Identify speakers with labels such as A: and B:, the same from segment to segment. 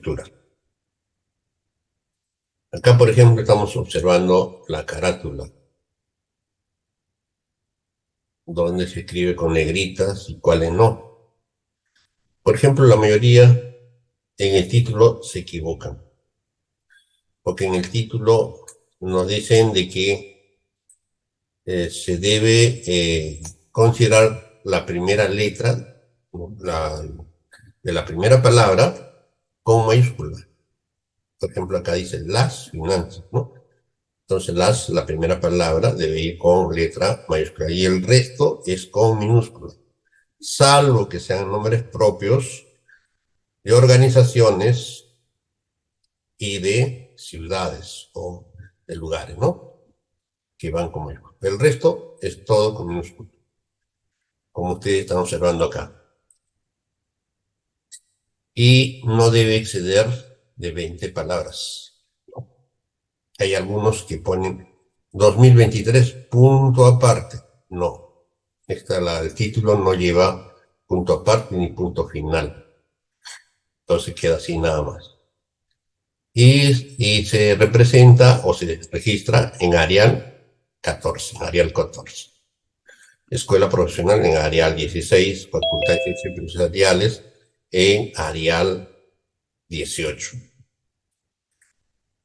A: lectura. Acá, por ejemplo, estamos observando la carátula, donde se escribe con negritas y cuáles no. Por ejemplo, la mayoría en el título se equivocan, porque en el título nos dicen de que se debe considerar la primera letra, ¿no? De la primera palabra con mayúscula. Por ejemplo, acá dice las finanzas, ¿no? Entonces, la primera palabra debe ir con letra mayúscula y el resto es con minúscula, salvo que sean nombres propios de organizaciones y de ciudades o de lugares, ¿no? Que van con mayúscula. El resto es todo con minúscula, como ustedes están observando acá. Y no debe exceder de 20 palabras. Hay algunos que ponen 2023, punto aparte. No, el título no lleva punto aparte ni punto final. Entonces queda así nada más. Y se representa o se registra en Arial 14, Arial 14. Escuela profesional en Arial 16, Facultad de Ciencias Empresariales en Arial 18.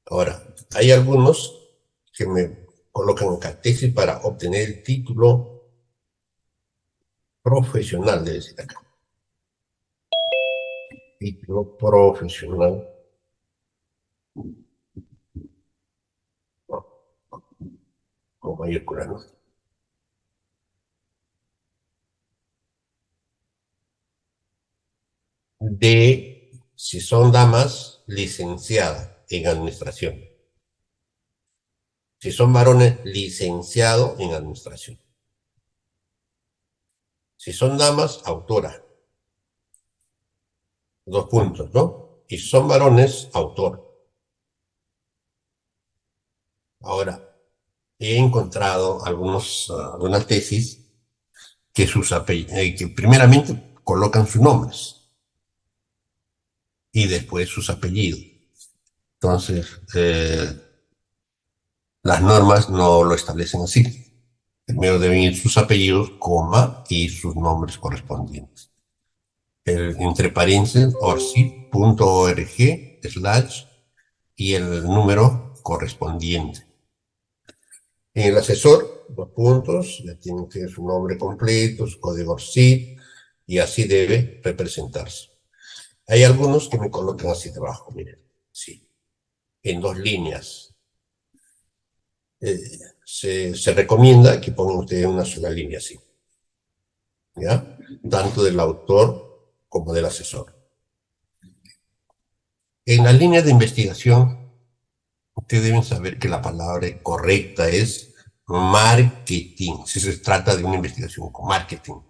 A: Ahora, hay algunos que me colocan acá tesis para obtener el título profesional, debe decir acá. Título profesional. No, con mayúscula, ¿no? De, si son damas, licenciada en administración. Si son varones, licenciado en administración. Si son damas, autora. Dos puntos, ¿no? Y si son varones, autor. Ahora, he encontrado algunas tesis que primeramente colocan sus nombres y después sus apellidos. Entonces, las normas no lo establecen así. Primero deben ir sus apellidos, coma, y sus nombres correspondientes. Entre paréntesis, orcid.org/ y el número correspondiente. En el asesor, los puntos, ya tienen que su nombre completo, su código ORCID, y así debe representarse. Hay algunos que me colocan así debajo, miren, sí, en dos líneas. Se recomienda que pongan ustedes una sola línea así, ¿ya? Tanto del autor como del asesor. En la línea de investigación, ustedes deben saber que la palabra correcta es marketing, si se trata de una investigación con marketing.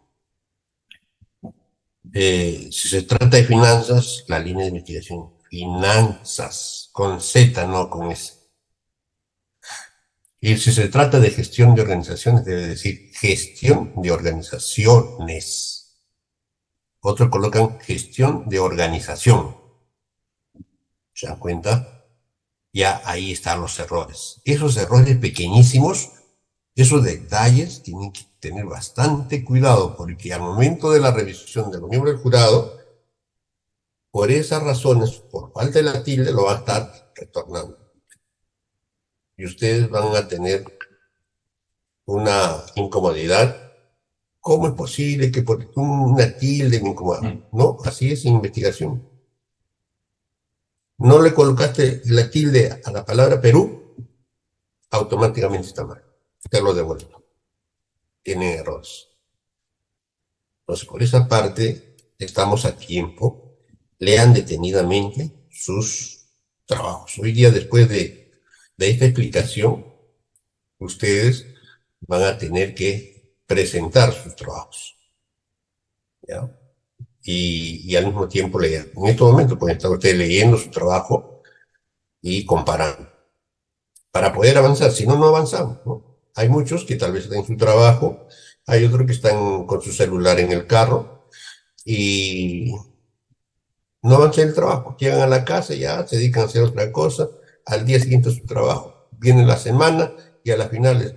A: Si se trata de finanzas, la línea de investigación, finanzas, con Z, no con S. Y si se trata de gestión de organizaciones, debe decir gestión de organizaciones. Otros colocan gestión de organización. ¿Se dan cuenta? Ya ahí están los errores. Esos errores pequeñísimos, esos detalles, tienen que tener bastante cuidado, porque al momento de la revisión de los miembros del jurado, por esas razones, por falta de la tilde, lo va a estar retornando. Y ustedes van a tener una incomodidad. ¿Cómo es posible que por una tilde me incomoda? No, así es en investigación. No le colocaste la tilde a la palabra Perú, automáticamente está mal. Te lo devuelvo. Tiene errores. Entonces, por esa parte, estamos a tiempo. Lean detenidamente sus trabajos. Hoy día, después de esta explicación, ustedes van a tener que presentar sus trabajos, ¿ya? Y al mismo tiempo leer. En este momento pueden estar ustedes leyendo su trabajo y comparando para poder avanzar. Si no, no avanzamos, ¿no? Hay muchos que tal vez están en su trabajo, hay otros que están con su celular en el carro y no van a hacer el trabajo, llegan a la casa, ya se dedican a hacer otra cosa, al día siguiente su trabajo. Viene la semana y a las finales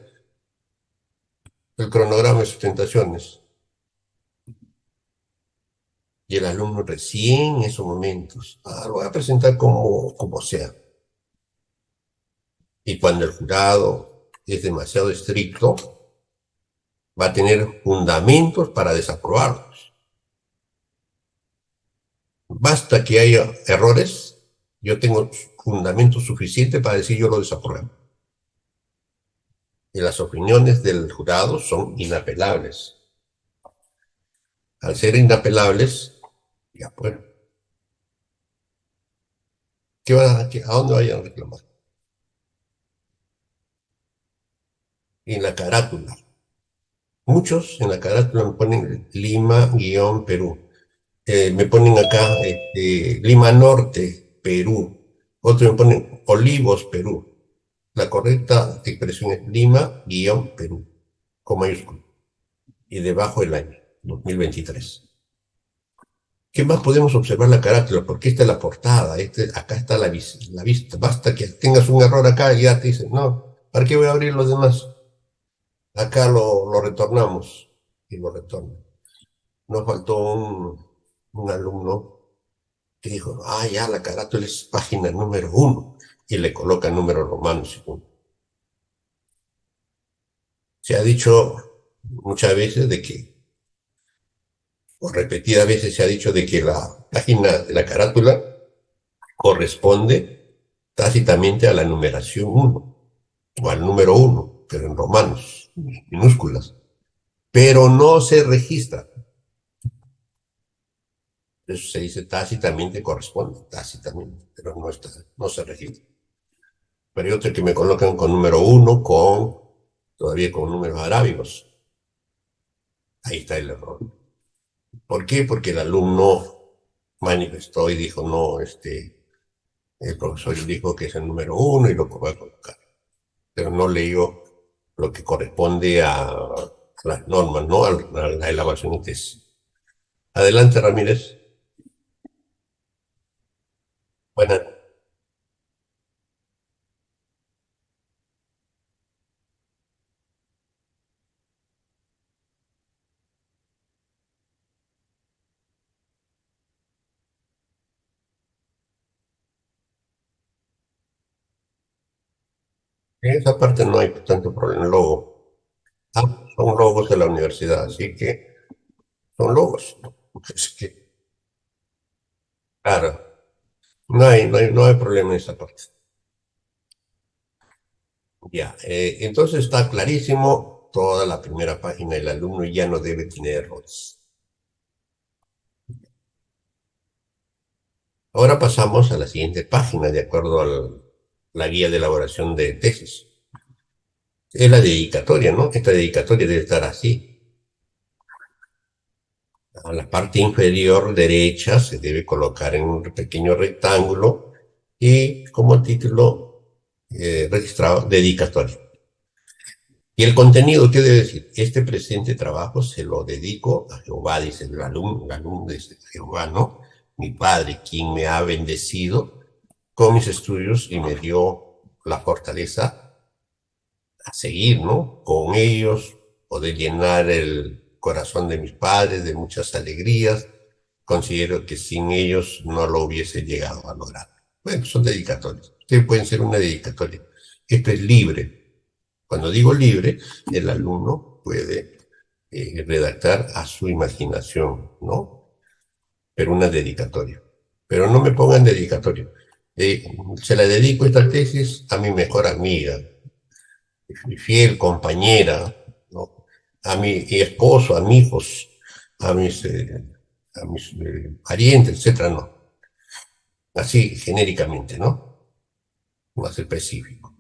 A: el cronograma de sustentaciones. Y el alumno recién en esos momentos, lo voy a presentar como sea. Y cuando el jurado es demasiado estricto, va a tener fundamentos para desaprobarlos. Basta que haya errores, yo tengo fundamentos suficientes para decir yo lo desapruebo. Y las opiniones del jurado son inapelables. Al ser inapelables, ya pues, ¿a dónde vayan a reclamar? En la carátula. Muchos en la carátula me ponen Lima-Perú. Me ponen acá Lima Norte, Perú. Otros me ponen Olivos, Perú. La correcta expresión es Lima-Perú, con mayúscula. Y debajo el año, 2023. ¿Qué más podemos observar la carátula? Porque esta es la portada, acá está la vista. Basta que tengas un error acá y ya te dicen, no, ¿para qué voy a abrir los demás? Acá lo retornamos y lo retorno. Nos faltó un alumno que dijo, ya, la carátula es página número 1 y le coloca número romano segundo. Se ha dicho muchas veces de que, o repetidas veces se ha dicho de que la página de la carátula corresponde tácitamente a la numeración 1 o al número 1, pero en romanos, minúsculas, pero no se registra. Eso se dice tácitamente corresponde, tácitamente, pero no se registra. Pero hay otros que me colocan con número 1, todavía con números arábigos. Ahí está el error. ¿Por qué? Porque el alumno manifestó y dijo, no, el profesor dijo que es el número 1 y lo voy a colocar. Pero no leyó lo que corresponde a las normas, ¿no? A la elaboración de tesis. Adelante, Ramírez. Bueno, en esa parte no hay tanto problema. Logo. Son logos de la universidad, así que son logos, ¿no? Es que, claro, no hay problema en esa parte. Ya, entonces está clarísimo toda la primera página, el alumno ya no debe tener errores. Ahora pasamos a la siguiente página, de acuerdo a la guía de elaboración de tesis. Es la dedicatoria, ¿no? Esta dedicatoria debe estar así. A la parte inferior derecha se debe colocar en un pequeño rectángulo y como título registrado, dedicatoria. Y el contenido, ¿qué debe decir? Este presente trabajo se lo dedico a Jehová, dice el alumno dice Jehová, ¿no? Mi Padre, quien me ha bendecido con mis estudios y me dio la fortaleza a seguir, ¿no? Con ellos, poder llenar el corazón de mis padres de muchas alegrías. Considero que sin ellos no lo hubiese llegado a lograr. Bueno, son dedicatorias. Ustedes pueden ser una dedicatoria. Esto es libre. Cuando digo libre, el alumno puede redactar a su imaginación, ¿no? Pero una dedicatoria. Pero no me pongan dedicatoria. Se la dedico esta tesis a mi mejor amiga, mi fiel compañera, ¿no? A mi esposo, a mis hijos, a mis parientes, etcétera, no. Así genéricamente, ¿no? Más específico.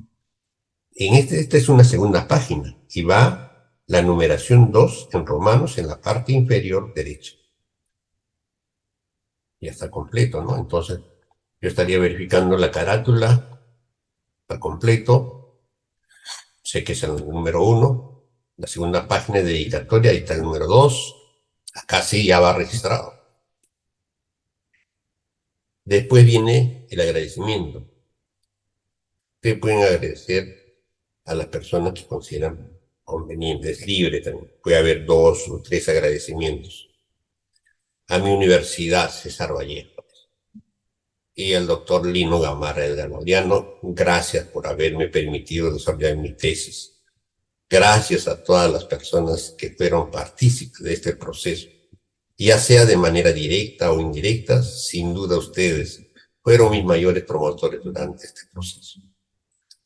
A: Esta es una segunda página y va la numeración 2 en romanos en la parte inferior derecha. Ya está completo, ¿no? Entonces, yo estaría verificando la carátula, está completo, sé que es el número 1, la segunda página de dedicatoria, ahí está el número 2, acá sí ya va registrado. Después viene el agradecimiento. Ustedes pueden agradecer a las personas que consideran conveniente, es libre también. Puede haber 2 o 3 agradecimientos. A mi universidad, César Vallejo, y al doctor Lino Gamarra del Gaudiano, gracias por haberme permitido desarrollar mi tesis. Gracias a todas las personas que fueron partícipes de este proceso, ya sea de manera directa o indirecta, sin duda ustedes fueron mis mayores promotores durante este proceso.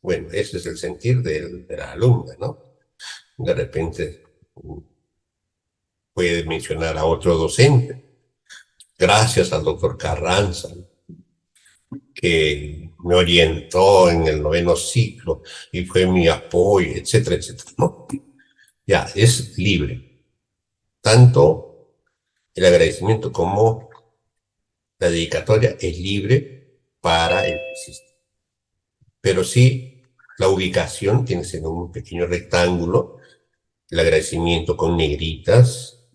A: Bueno, ese es el sentir de la alumna, ¿no? De repente puede mencionar a otro docente. Gracias al doctor Carranza, que me orientó en el 9º ciclo y fue mi apoyo, etcétera, etcétera, ¿no? Ya, es libre. Tanto el agradecimiento como la dedicatoria es libre para el tesista. Pero sí, la ubicación tiene que ser un pequeño rectángulo, el agradecimiento con negritas,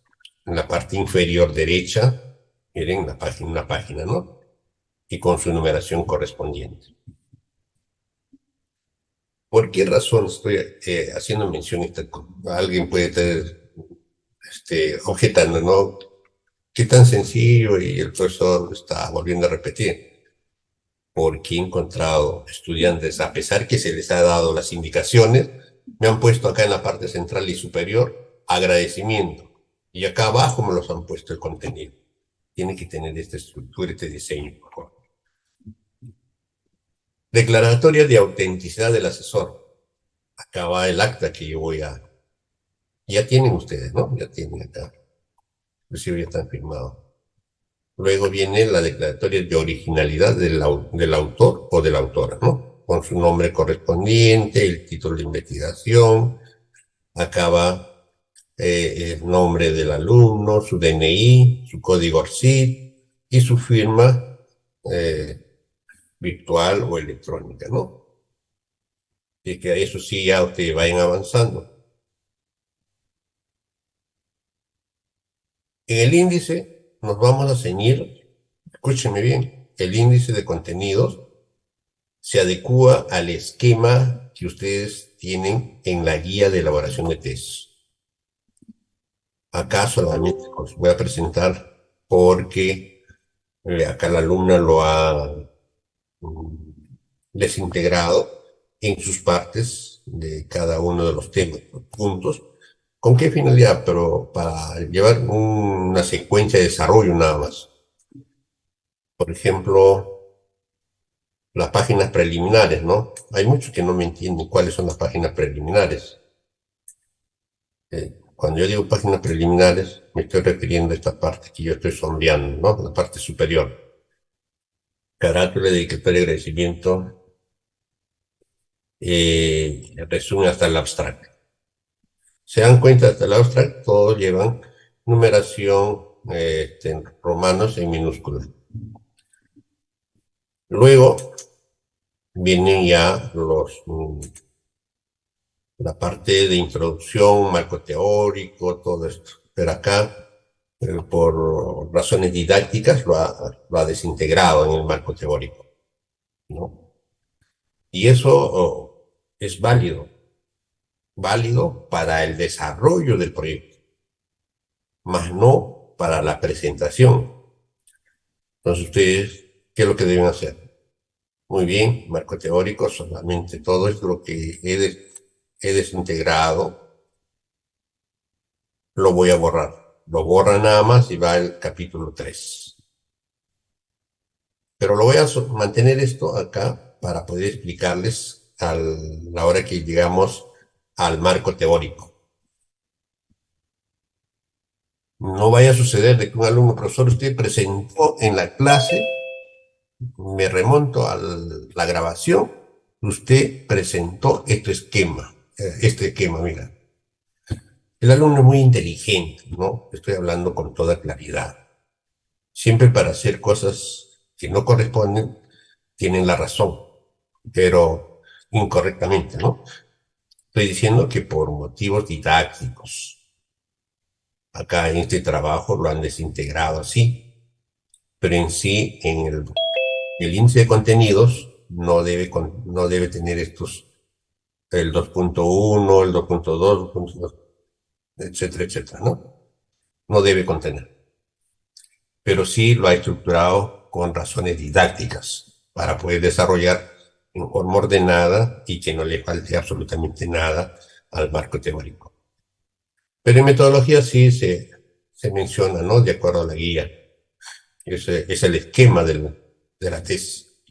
A: en la parte inferior derecha, miren, una página, ¿no? Y con su numeración correspondiente. ¿Por qué razón estoy haciendo mención a esta cosa? Alguien puede estar objetando, ¿no? ¿Qué tan sencillo? Y el profesor está volviendo a repetir. Porque he encontrado estudiantes, a pesar que se les ha dado las indicaciones, me han puesto acá en la parte central y superior agradecimiento. Y acá abajo me los han puesto el contenido. Tiene que tener esta estructura, este diseño, por favor. Declaratoria de autenticidad del asesor. Acá va el acta que yo voy a... Ya tienen ustedes, ¿no? Ya tienen acá. Inclusive ya están firmados. Luego viene la declaratoria de originalidad del autor o de la autora, ¿no? Con su nombre correspondiente, el título de investigación. Acá va el nombre del alumno, su DNI, su código ORCID y su firma virtual o electrónica, ¿no? Y que eso sí ya ustedes vayan avanzando. En el índice nos vamos a ceñir, escúchenme bien, el índice de contenidos se adecúa al esquema que ustedes tienen en la guía de elaboración de tesis. Acá solamente os voy a presentar porque acá la alumna lo ha desintegrado en sus partes de cada uno de los temas, puntos. ¿Con qué finalidad? Pero para llevar una secuencia de desarrollo nada más. Por ejemplo, las páginas preliminares, ¿no? Hay muchos que no me entienden cuáles son las páginas preliminares. Cuando yo digo páginas preliminares, me estoy refiriendo a esta parte que yo estoy sombreando, ¿no? La parte superior. Carátula, dedicatoria, agradecimiento, resumen hasta el abstracto. Se dan cuenta, hasta el abstracto, todos llevan numeración en romanos en minúsculas. Luego vienen ya la parte de introducción, marco teórico, todo esto. Pero acá, por razones didácticas, lo ha desintegrado en el marco teórico, ¿no? Y eso es válido para el desarrollo del proyecto, más no para la presentación. Entonces, ustedes, ¿qué es lo que deben hacer? Muy bien, marco teórico, solamente todo esto lo que he desintegrado lo voy a borrar. Lo borra nada más y va al capítulo 3. Pero lo voy a mantener esto acá para poder explicarles a la hora que llegamos al marco teórico. No vaya a suceder de que un alumno, profesor, usted presentó en la clase, me remonto a la grabación, usted presentó este esquema, mira. El alumno es muy inteligente, ¿no? Estoy hablando con toda claridad. Siempre para hacer cosas que no corresponden, tienen la razón, pero incorrectamente, ¿no? Estoy diciendo que por motivos didácticos, acá en este trabajo lo han desintegrado así, pero en sí, El índice de contenidos no debe tener el 2.1, el 2.2, etcétera, etcétera, ¿no? No debe contener. Pero sí lo ha estructurado con razones didácticas para poder desarrollar en forma ordenada y que no le falte absolutamente nada al marco teórico. Pero en metodología se menciona, ¿no? De acuerdo a la guía. Ese es el esquema de la tesis.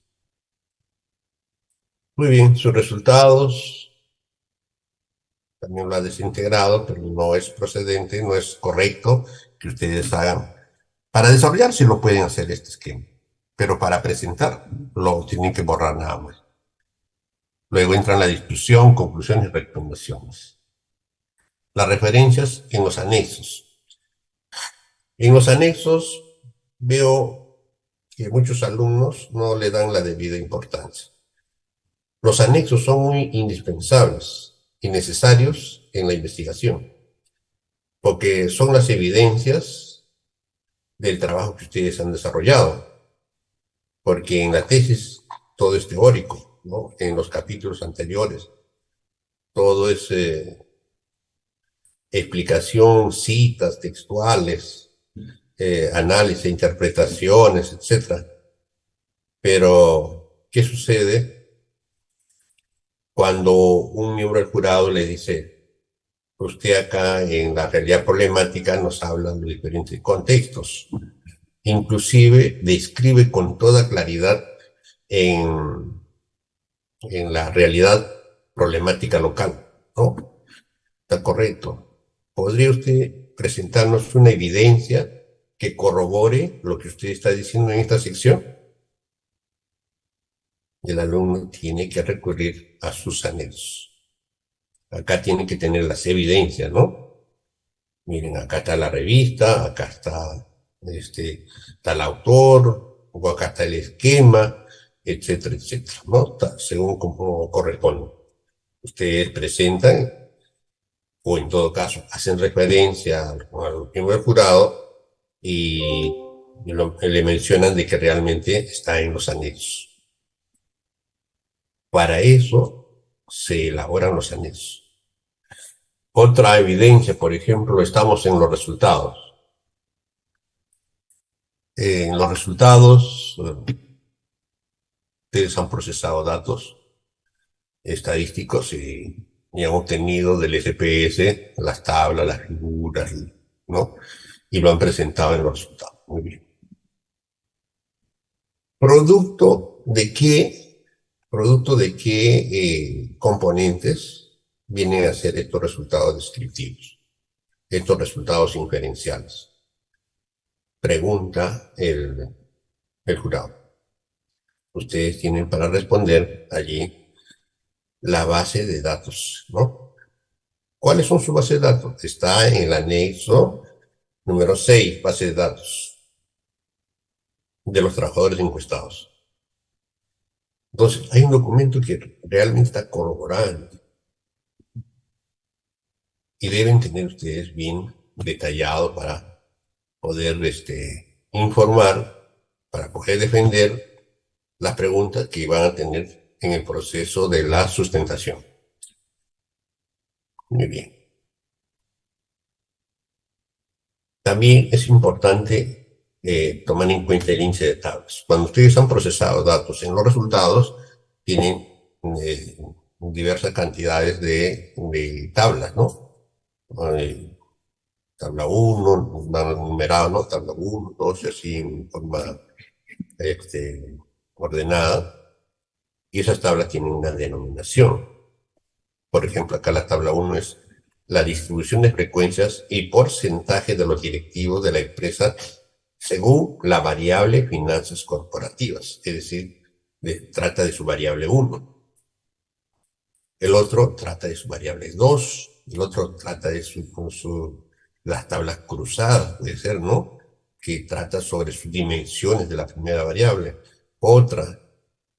A: Muy bien, sus resultados también lo ha desintegrado, pero no es procedente, no es correcto que ustedes hagan. Para desarrollar sí lo pueden hacer este esquema, pero para presentar lo tienen que borrar nada más. Luego entran la discusión, conclusiones y recomendaciones. Las referencias en los anexos. En los anexos veo que muchos alumnos no le dan la debida importancia. Los anexos son muy indispensables y necesarios en la investigación, porque son las evidencias del trabajo que ustedes han desarrollado, porque en la tesis todo es teórico, ¿no? En los capítulos anteriores todo es explicación, citas textuales, análisis, interpretaciones, etcétera. Pero, ¿qué sucede cuando un miembro del jurado le dice, usted acá en la realidad problemática nos habla de diferentes contextos? Inclusive describe con toda claridad en, en la realidad problemática local, ¿no? Está correcto. ¿Podría usted presentarnos una evidencia que corrobore lo que usted está diciendo en esta sección? El alumno tiene que recurrir a sus anexos. Acá tiene que tener las evidencias, ¿no? Miren, acá está la revista, acá está el autor, o acá está el esquema, etcétera, etcétera, ¿no? Según como corresponde. Ustedes presentan, o en todo caso, hacen referencia al primer jurado y le mencionan de que realmente está en los anexos. Para eso se elaboran los anexos. Otra evidencia, por ejemplo, estamos en los resultados. En los resultados, ustedes han procesado datos estadísticos y han obtenido del SPS las tablas, las figuras, ¿no? Y lo han presentado en los resultados. Muy bien. ¿Producto de qué, producto de qué componentes vienen a ser estos resultados descriptivos, estos resultados inferenciales? Pregunta el jurado. Ustedes tienen para responder allí la base de datos, ¿no? ¿Cuáles son sus bases de datos? Está en el anexo número 6, base de datos de los trabajadores encuestados. Entonces, hay un documento que realmente está corroborando y deben tener ustedes bien detallado para poder informar, para poder defender las preguntas que van a tener en el proceso de la sustentación. Muy bien. También es importante tomar en cuenta el índice de tablas. Cuando ustedes han procesado datos en los resultados, tienen diversas cantidades de tablas, ¿no? Eh, tabla 1, numerado, ¿no? Tabla 1, 2, así en forma este, ordenada. Y esas tablas tienen una denominación. Por ejemplo, acá la tabla 1 es la distribución de frecuencias y porcentaje de los directivos de la empresa según la variable finanzas corporativas, es decir, trata de su variable 1. El otro trata de su variable 2, el otro trata de las tablas cruzadas, puede ser, ¿no? Que trata sobre sus dimensiones de la primera variable. Otra,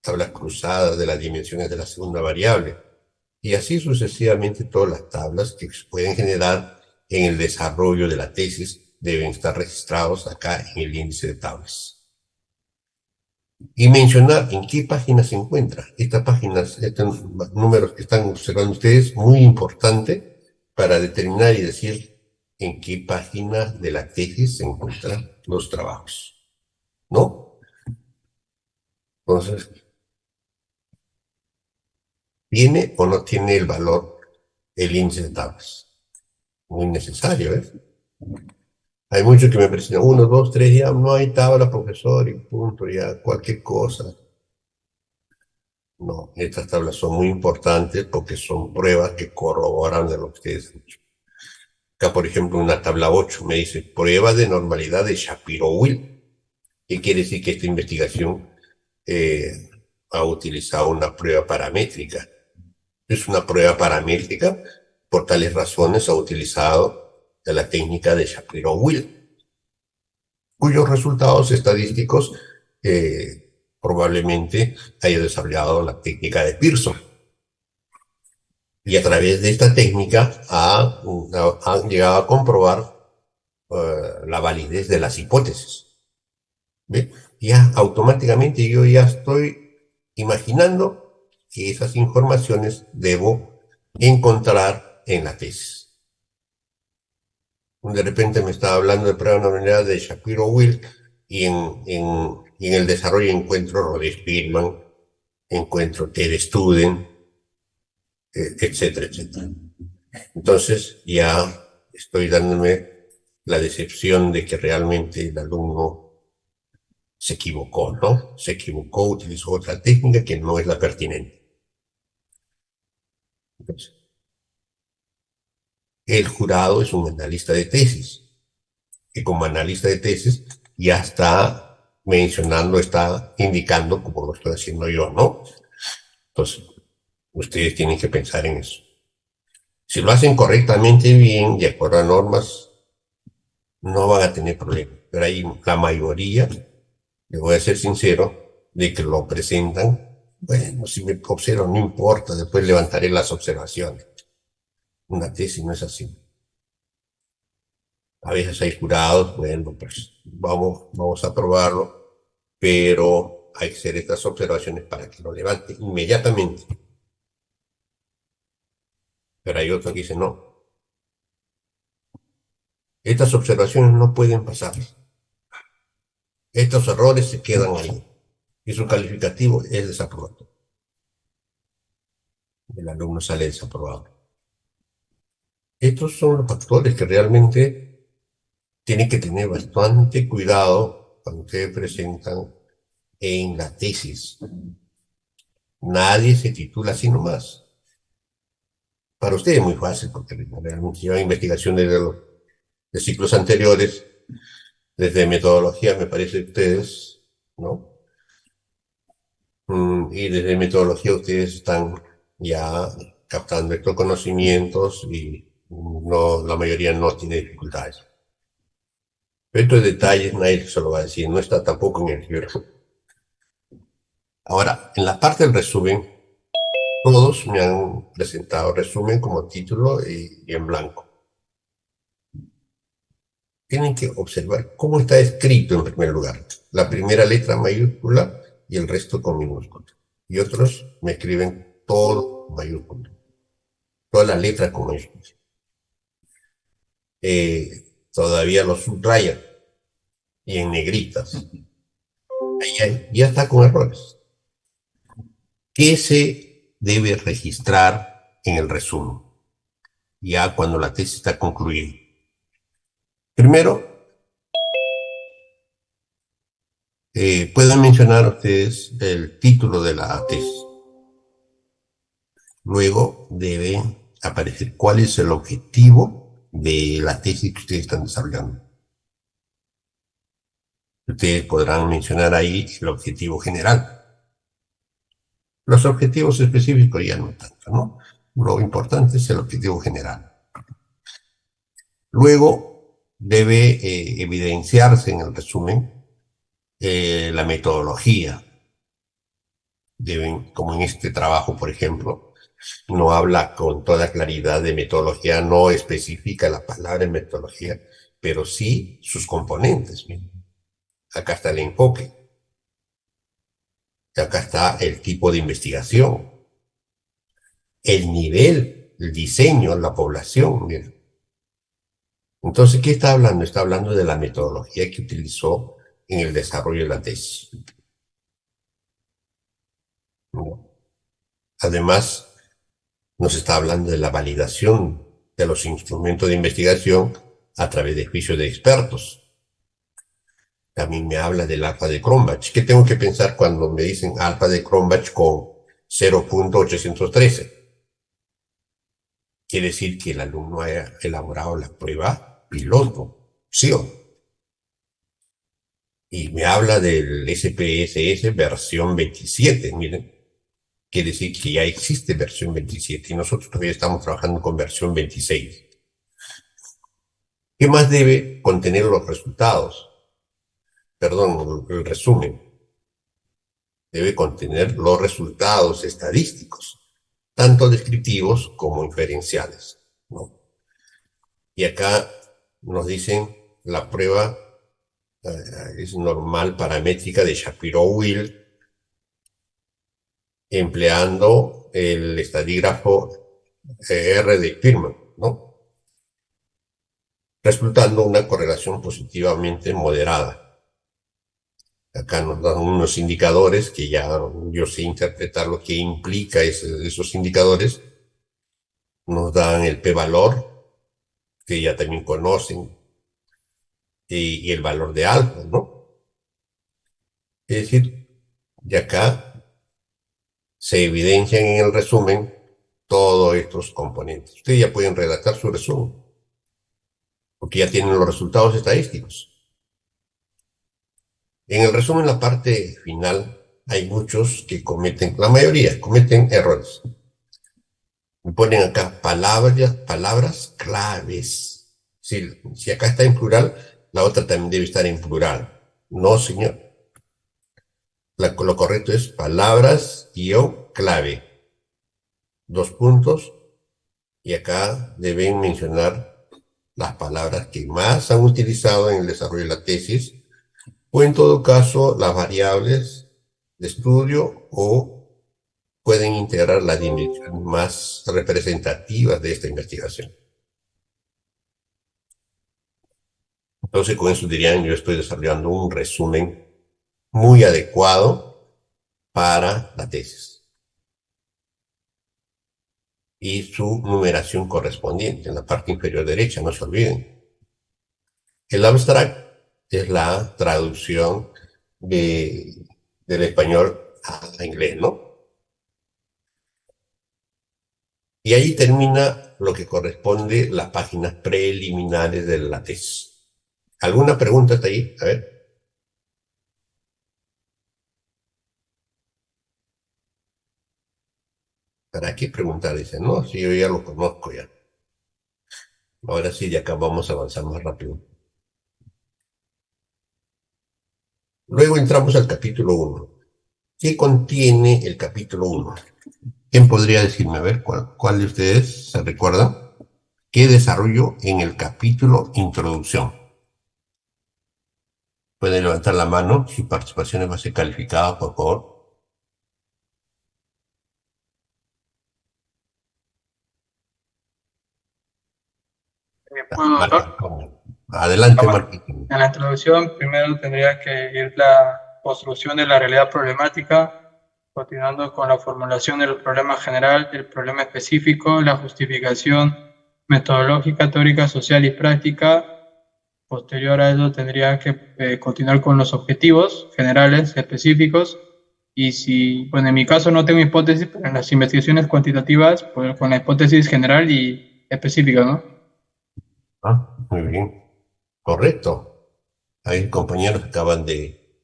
A: tablas cruzadas de las dimensiones de la segunda variable. Y así sucesivamente todas las tablas que se pueden generar en el desarrollo de la tesis deben estar registrados acá en el índice de tablas. y mencionar en qué página se encuentra. Estas páginas, estos números que están observando ustedes, muy importante para determinar y decir en qué página de la tesis se encuentran los trabajos, ¿no? Entonces, ¿tiene o no tiene el valor el índice de tablas? Muy necesario, ¿eh? Hay muchos que me presionan, uno, dos, tres, ya no hay tabla, profesor, y punto, ya cualquier cosa. No, estas tablas son muy importantes porque son pruebas que corroboran de lo que ustedes han dicho. Acá, por ejemplo, una tabla 8 me dice prueba de normalidad de Shapiro-Wilk. ¿Qué quiere decir? Que esta investigación ha utilizado una prueba paramétrica. Es una prueba paramétrica, por tales razones ha utilizado la técnica de Shapiro-Wilk, cuyos resultados estadísticos probablemente haya desarrollado la técnica de Pearson. Y a través de esta técnica han llegado a comprobar la validez de las hipótesis. ¿Ve? Ya automáticamente yo ya estoy imaginando que esas informaciones debo encontrar en la tesis. De repente me estaba hablando de prueba de normalidad de Shapiro-Wilk y en el desarrollo encuentro Rode-Spearman, encuentro Ted Studen, etcétera, etcétera. Entonces ya estoy dándome la decepción de que realmente el alumno se equivocó, ¿no? Se equivocó, utilizó otra técnica que no es la pertinente. Entonces, el jurado es un analista de tesis, que como analista de tesis ya está mencionando, está indicando, como lo estoy haciendo yo, ¿no? Entonces, ustedes tienen que pensar en eso. Si lo hacen correctamente bien, de acuerdo a normas, no van a tener problemas. Pero hay la mayoría, les voy a ser sincero, de que lo presentan. Bueno, si me observan, no importa, después levantaré las observaciones. Una tesis no es así. A veces hay jurados, bueno, pues vamos a probarlo, pero hay que hacer estas observaciones para que lo levante inmediatamente. Pero hay otros que dicen, no, estas observaciones no pueden pasar. Estos errores se quedan ahí. Y su calificativo es desaprobado. El alumno sale desaprobado. Estos son los factores que realmente tienen que tener bastante cuidado cuando ustedes presentan en la tesis. Nadie se titula así nomás. Para ustedes es muy fácil, porque realmente llevan investigación de ciclos anteriores, desde metodología, me parece, ustedes, ¿no? Y desde metodología ustedes están ya captando estos conocimientos y no, la mayoría no tiene dificultades. Estos detalles nadie se lo va a decir, no está tampoco en el libro. Ahora, en la parte del resumen, todos me han presentado resumen como título y en blanco. Tienen que observar cómo está escrito en primer lugar. La primera letra mayúscula y el resto con minúscula. Y otros me escriben todo mayúscula. Todas las letras con mayúscula. Todavía lo subrayan y en negritas. Ahí ya está con errores. ¿Qué se debe registrar en el resumen? Ya cuando la tesis está concluida. Primero, pueden mencionar ustedes el título de la tesis. Luego debe aparecer cuál es el objetivo de la tesis que ustedes están desarrollando. Ustedes podrán mencionar ahí el objetivo general. Los objetivos específicos ya no tanto, ¿no? Lo importante es el objetivo general. Luego debe evidenciarse en el resumen la metodología. Deben, como en este trabajo, por ejemplo, no habla con toda claridad de metodología, no especifica la palabra metodología, pero sí sus componentes. Acá está el enfoque. Acá está el tipo de investigación, el nivel, el diseño, la población. Mira. Entonces, ¿qué está hablando? Está hablando de la metodología que utilizó en el desarrollo de la tesis. ¿No? Además, nos está hablando de la validación de los instrumentos de investigación a través de juicios de expertos. También me habla del alfa de Cronbach. ¿Qué tengo que pensar cuando me dicen alfa de Cronbach con 0.813? Quiere decir que el alumno ha elaborado la prueba piloto, ¿sí o no? Y me habla del SPSS versión 27, miren. Quiere decir que ya existe versión 27 y nosotros todavía estamos trabajando con versión 26. ¿Qué más debe contener los resultados? Perdón, el resumen. Debe contener los resultados estadísticos, tanto descriptivos como inferenciales, ¿no? Y acá nos dicen la prueba es normal paramétrica de Shapiro-Wilk empleando el estadígrafo R de Spearman, ¿no? Resultando una correlación positivamente moderada. Acá nos dan unos indicadores que ya yo sé interpretar lo que implica esos indicadores. Nos dan el p-valor, que ya también conocen, y el valor de alfa, ¿no? Es decir, de acá se evidencian en el resumen todos estos componentes. Ustedes ya pueden redactar su resumen, porque ya tienen los resultados estadísticos. En el resumen, la parte final, hay muchos que cometen, la mayoría cometen errores. Me ponen acá palabras claves. Si acá está en plural, la otra también debe estar en plural. No, señor. Lo correcto es palabras guión clave. Dos puntos. Y acá deben mencionar las palabras que más han utilizado en el desarrollo de la tesis, o en todo caso las variables de estudio, o pueden integrar las dimensiones más representativas de esta investigación. Entonces, con eso dirían, yo estoy desarrollando un resumen muy adecuado para la tesis y su numeración correspondiente en la parte inferior derecha, no se olviden. El abstract es la traducción del español a inglés, ¿no? Y ahí termina lo que corresponde las páginas preliminares de la tesis. ¿Alguna pregunta hasta ahí? A ver. ¿Para qué preguntar? Dicen, no, si yo ya lo conozco ya. Ahora sí, de acá vamos a avanzar más rápido. Luego entramos al capítulo 1. ¿Qué contiene el capítulo 1? ¿Quién podría decirme? A ver, ¿cuál de ustedes se recuerda? ¿Qué desarrollo en el capítulo Introducción? Pueden levantar la mano, su participación va a ser calificada, por favor.
B: Bueno,
A: Marca.
B: doctor,
A: Adelante,
B: bueno,
A: Marquín.
B: en la introducción primero tendría que ir la construcción de la realidad problemática, continuando con la formulación del problema general, el problema específico, la justificación metodológica, teórica, social y práctica. Posterior a eso tendría que continuar con los objetivos generales, específicos, y si, bueno, en mi caso no tengo hipótesis, pero en las investigaciones cuantitativas, pues con la hipótesis general y específica, ¿no?
A: Ah, muy bien. Correcto. Ahí compañeros acaban de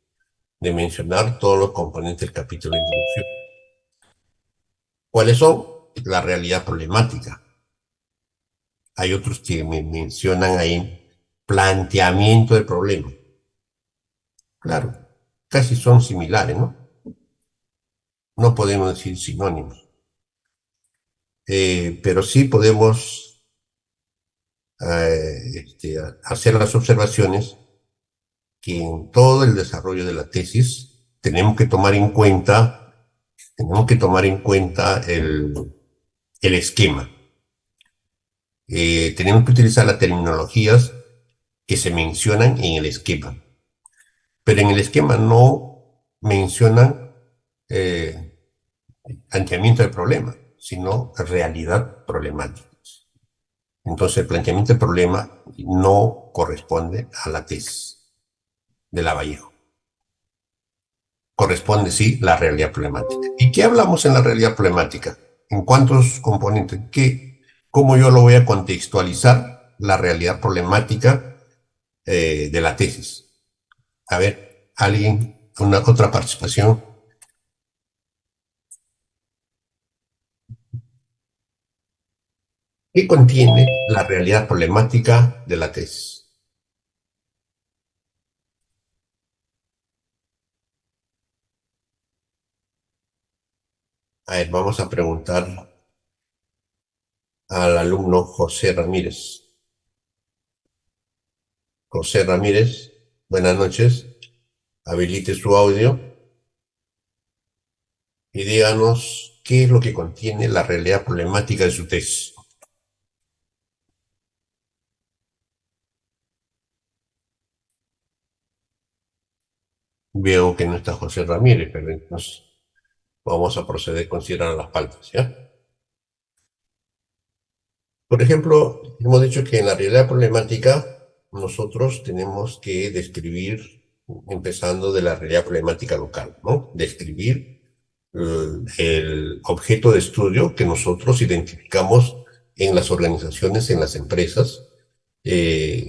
A: mencionar todos los componentes del capítulo de introducción. ¿Cuáles son? La realidad problemática. Hay otros que me mencionan ahí planteamiento del problema. Claro, casi son similares, ¿no? No podemos decir sinónimos. Pero sí podemos hacer las observaciones que en todo el desarrollo de la tesis tenemos que tomar en cuenta, el esquema. Tenemos que utilizar las terminologías que se mencionan en el esquema, pero en el esquema no mencionan eh, planteamiento del problema, sino realidad problemática. Entonces, el planteamiento del problema no corresponde a la tesis de Lavallejo. Corresponde, sí, la realidad problemática. ¿Y qué hablamos en la realidad problemática? ¿En cuántos componentes? ¿Cómo yo lo voy a contextualizar la realidad problemática de la tesis? A ver, alguien, una otra participación. ¿Qué contiene la realidad problemática de la tesis? A ver, vamos a preguntar al alumno José Ramírez. José Ramírez, buenas noches. Habilite su audio y díganos qué es lo que contiene la realidad problemática de su tesis. Veo que no está José Ramírez, pero entonces vamos a proceder a considerar las faltas, ¿ya? Por ejemplo, hemos dicho que en la realidad problemática nosotros tenemos que describir, empezando de la realidad problemática local, ¿no? Describir el objeto de estudio que nosotros identificamos en las organizaciones, en las empresas, eh,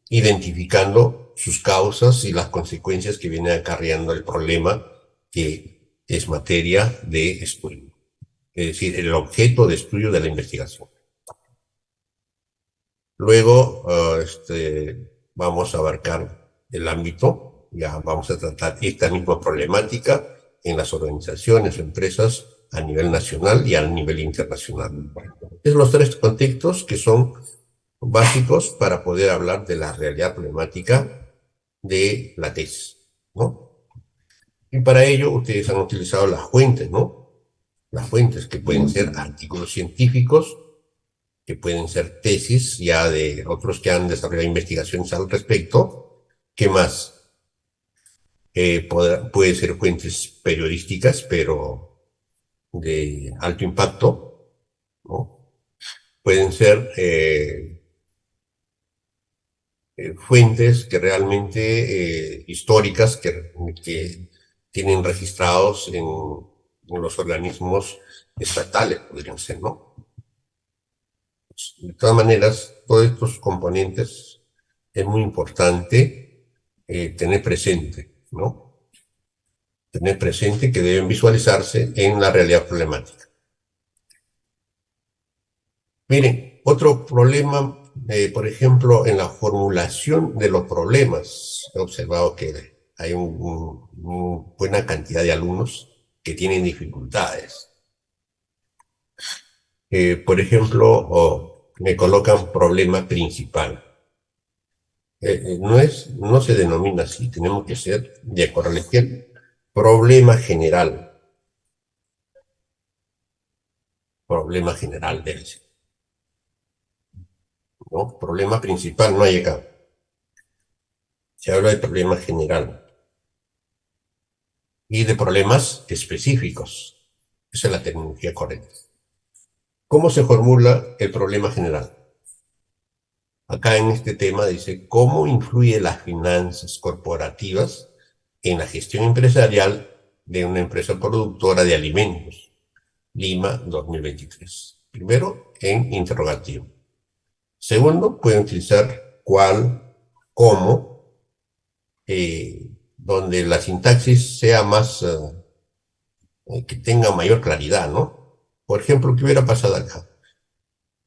A: identificando sus causas y las consecuencias que viene acarreando el problema que es materia de estudio, es decir, el objeto de estudio de la investigación. Luego, vamos a abarcar el ámbito, ya vamos a tratar esta misma problemática en las organizaciones o empresas a nivel nacional y a nivel internacional. Es los tres contextos que son básicos para poder hablar de la realidad problemática de la tesis, ¿no? Y para ello ustedes han utilizado las fuentes, ¿no? Las fuentes que pueden ser artículos científicos, que pueden ser tesis ya de otros que han desarrollado investigaciones al respecto. ¿Qué más? Puede ser fuentes periodísticas, pero de alto impacto, ¿no? Pueden ser fuentes que realmente históricas que tienen registrados en los organismos estatales, podrían ser, ¿no? De todas maneras, todos estos componentes es muy importante tener presente, ¿no? Tener presente que deben visualizarse en la realidad problemática. Miren, otro problema, por ejemplo, en la formulación de los problemas, he observado que hay una buena cantidad de alumnos que tienen dificultades. Por ejemplo, me colocan problema principal. No se denomina así, tenemos que ser de acuerdo a la izquierda. Problema general debe ser, ¿no? Problema principal no hay acá. Se habla de problema general y de problemas específicos. Esa es la terminología correcta. ¿Cómo se formula el problema general? Acá en este tema dice, ¿cómo influye las finanzas corporativas en la gestión empresarial de una empresa productora de alimentos? Lima 2023. Primero, en interrogativo. Segundo, pueden utilizar cuál, cómo, donde la sintaxis sea más, que tenga mayor claridad, ¿no? Por ejemplo, ¿qué hubiera pasado acá?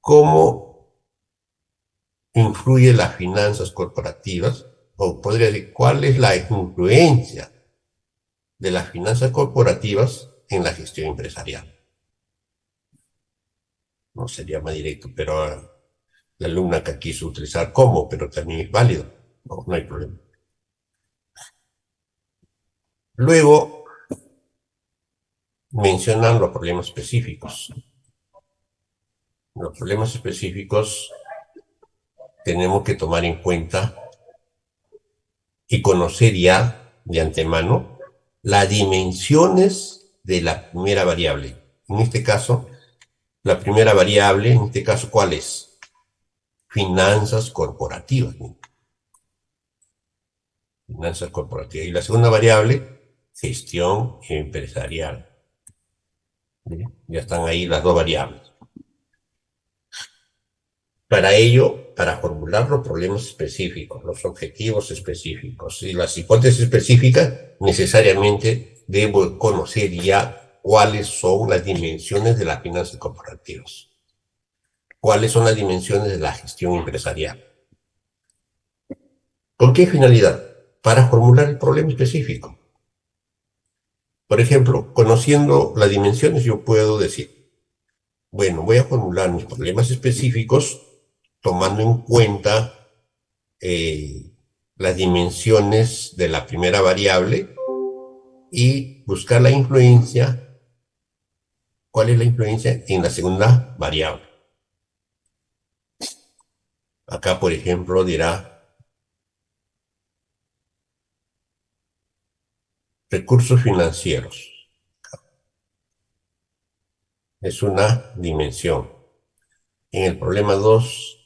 A: ¿Cómo influye las finanzas corporativas? O podría decir, ¿cuál es la influencia de las finanzas corporativas en la gestión empresarial? No sería más directo, pero la alumna que quiso utilizar cómo, pero también es válido. No, no hay problema. Luego mencionan los problemas específicos. Los problemas específicos tenemos que tomar en cuenta y conocer ya de antemano las dimensiones de la primera variable. En este caso, la primera variable, en este caso, ¿cuál es? Finanzas corporativas. ¿No? Finanzas corporativas. Y la segunda variable, gestión empresarial. ¿Bien? Ya están ahí las dos variables. Para ello, para formular los problemas específicos, los objetivos específicos y las hipótesis específicas, necesariamente debo conocer ya cuáles son las dimensiones de las finanzas corporativas, cuáles son las dimensiones de la gestión empresarial. ¿Con qué finalidad? Para formular el problema específico. Por ejemplo, conociendo las dimensiones, yo puedo decir, bueno, voy a formular mis problemas específicos tomando en cuenta las dimensiones de la primera variable y buscar la influencia. ¿Cuál es la influencia en la segunda variable? Acá, por ejemplo, dirá recursos financieros. Es una dimensión. En el problema 2,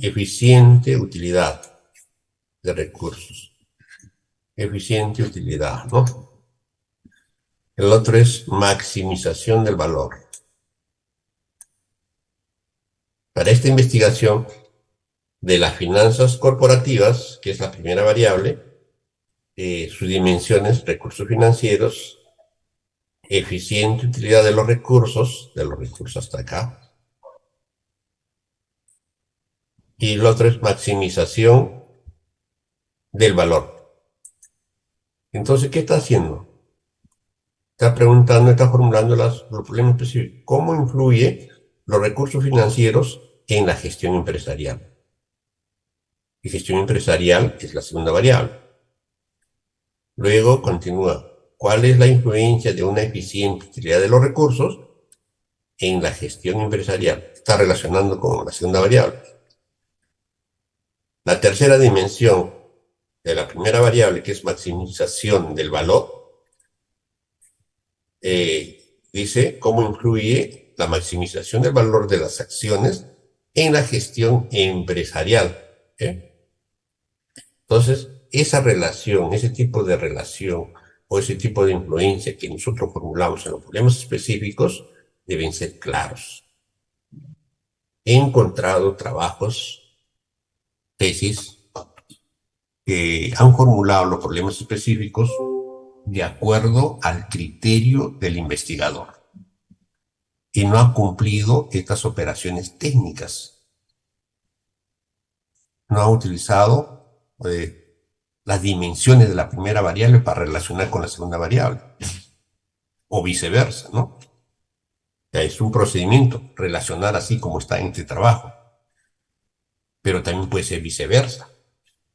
A: eficiente utilidad de recursos. Eficiente utilidad, ¿no? El otro es maximización del valor. Para esta investigación de las finanzas corporativas, que es la primera variable, sus dimensiones, recursos financieros, eficiente utilidad de los recursos hasta acá, y el otro es maximización del valor. Entonces, ¿qué está haciendo? Está preguntando, está formulando los problemas específicos. ¿Cómo influye los recursos financieros en la gestión empresarial? Y gestión empresarial es la segunda variable. Luego continúa. ¿Cuál es la influencia de una eficiente utilidad de los recursos en la gestión empresarial? Está relacionando con la segunda variable. La tercera dimensión de la primera variable, que es maximización del valor, dice cómo influye la maximización del valor de las acciones en la gestión empresarial. Entonces, esa relación, ese tipo de relación o ese tipo de influencia que nosotros formulamos en los problemas específicos deben ser claros. He encontrado trabajos, tesis, que han formulado los problemas específicos de acuerdo al criterio del investigador y no ha cumplido estas operaciones técnicas. No ha utilizado las dimensiones de la primera variable para relacionar con la segunda variable o viceversa, ¿no? Ya es un procedimiento relacionar así como está en este trabajo, pero también puede ser viceversa.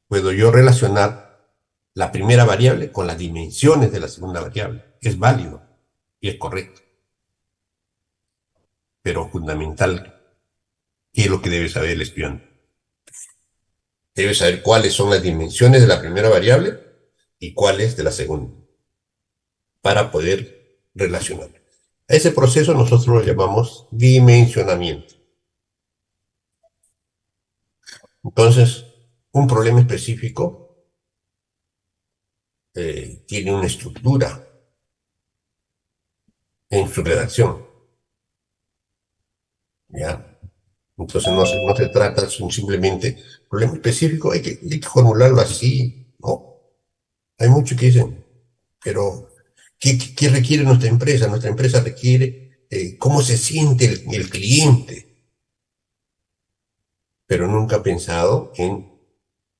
A: Puedo yo relacionar la primera variable con las dimensiones de la segunda variable. Es válido y es correcto. Pero fundamental, ¿qué es lo que debe saber el espión? Debe saber cuáles son las dimensiones de la primera variable y cuáles de la segunda, para poder relacionar. A ese proceso nosotros lo llamamos dimensionamiento. Entonces, un problema específico tiene una estructura en su redacción, ¿ya? Entonces no se trata simplemente problema específico, hay que formularlo así, ¿no? Hay muchos que dicen, pero ¿qué requiere nuestra empresa? Nuestra empresa requiere cómo se siente el cliente, pero nunca ha pensado en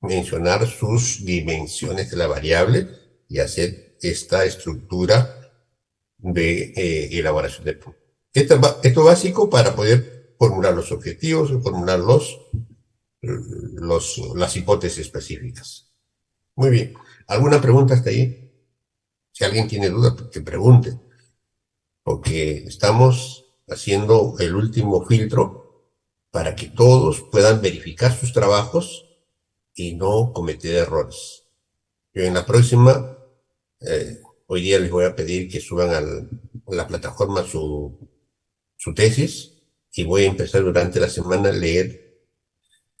A: mencionar sus dimensiones de la variable y hacer esta estructura de elaboración de punto. Esto básico para poder formular los objetivos y formular las hipótesis específicas. Muy bien. ¿Alguna pregunta hasta ahí? Si alguien tiene dudas, pues que pregunte, porque estamos haciendo el último filtro para que todos puedan verificar sus trabajos y no cometer errores. Yo en la próxima, hoy día les voy a pedir que suban a la plataforma su tesis y voy a empezar durante la semana a leer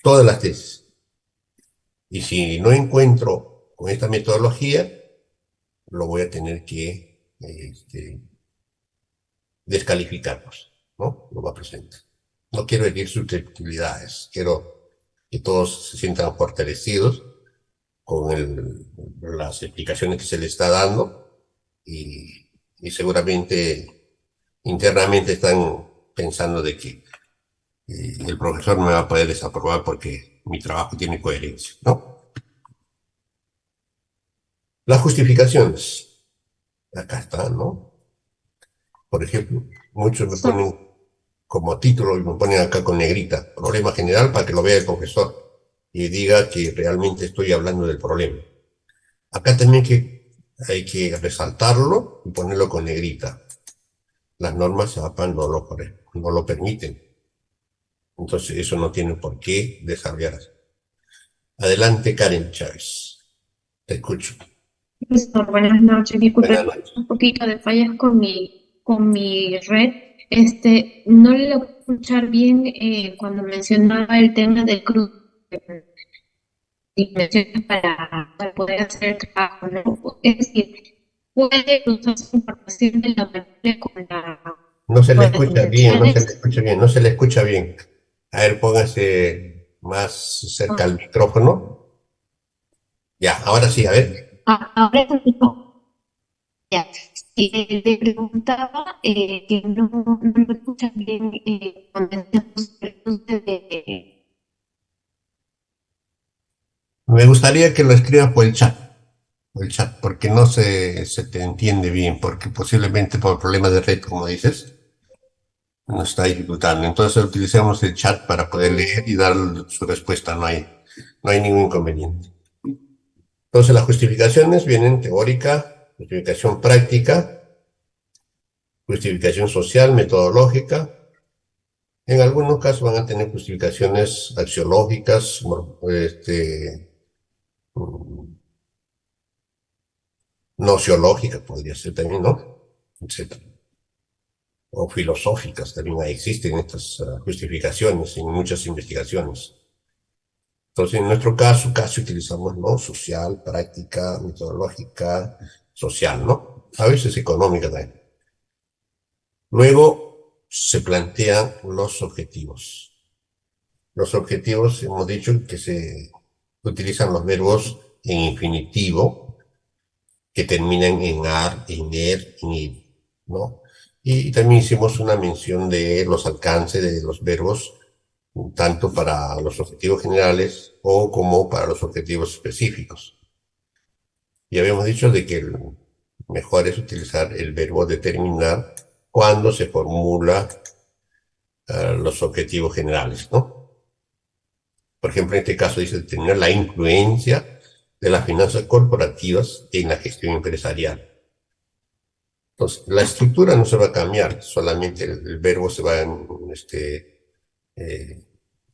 A: todas las tesis. Y si no encuentro con esta metodología, lo voy a tener que descalificarlos, ¿no? Lo va a presentar. No quiero herir susceptibilidades, quiero que todos se sientan fortalecidos con las explicaciones que se les está dando y seguramente internamente están pensando de que el profesor me va a poder desaprobar porque mi trabajo tiene coherencia, ¿no? Las justificaciones, acá están, ¿no? Por ejemplo, muchos me
C: So-
A: ponen como título y me ponen acá con negrita, problema general para que lo vea el profesor y diga que realmente estoy hablando del problema. Acá también hay que resaltarlo y ponerlo con negrita. Las normas APA no lo permiten. Entonces eso no tiene por qué desarrollarse. Adelante, Karen Chávez. Te escucho.
C: Profesor, buenas noches. Disculpe
A: Buenas noches.
C: un poquito de fallas con mi red. No le logro escuchar bien cuando mencionaba el tema del cruce de dimensiones para poder hacer el trabajo, ¿no? Es decir, puede cruzarse información de la memoria
A: No se le
C: con las
A: escucha bien, no se le
C: dimensiones.
A: escucha bien, no se le escucha bien. A ver, póngase más cerca al micrófono. Ya, ahora sí, a ver.
C: Ahora es un poco. Ya. Sí, le preguntaba que no me escuchan bien cuando estamos el cruce de.
A: Me gustaría que lo escribas por el chat, porque no se te entiende bien, porque posiblemente por problemas de red, como dices, nos está dificultando. Entonces utilizamos el chat para poder leer y dar su respuesta, no hay ningún inconveniente. Entonces las justificaciones vienen teórica, justificación práctica, justificación social, metodológica. En algunos casos van a tener justificaciones axiológicas, nociológicas, podría ser también, ¿no? Etcétera. O filosóficas también existen estas justificaciones en muchas investigaciones. Entonces, en nuestro caso, casi utilizamos, ¿no? Social, práctica, metodológica, social, ¿no? A veces económica también. Luego se plantean los objetivos. Los objetivos, hemos dicho que se utilizan los verbos en infinitivo, que terminan en ar, en er, en id, ¿no? Y también hicimos una mención de los alcances de los verbos, tanto para los objetivos generales o como para los objetivos específicos. Y habíamos dicho de que el mejor es utilizar el verbo determinar cuando se formula los objetivos generales, ¿no? Por ejemplo, en este caso dice determinar la influencia de las finanzas corporativas en la gestión empresarial. Entonces, la estructura no se va a cambiar, solamente el verbo se va a eh,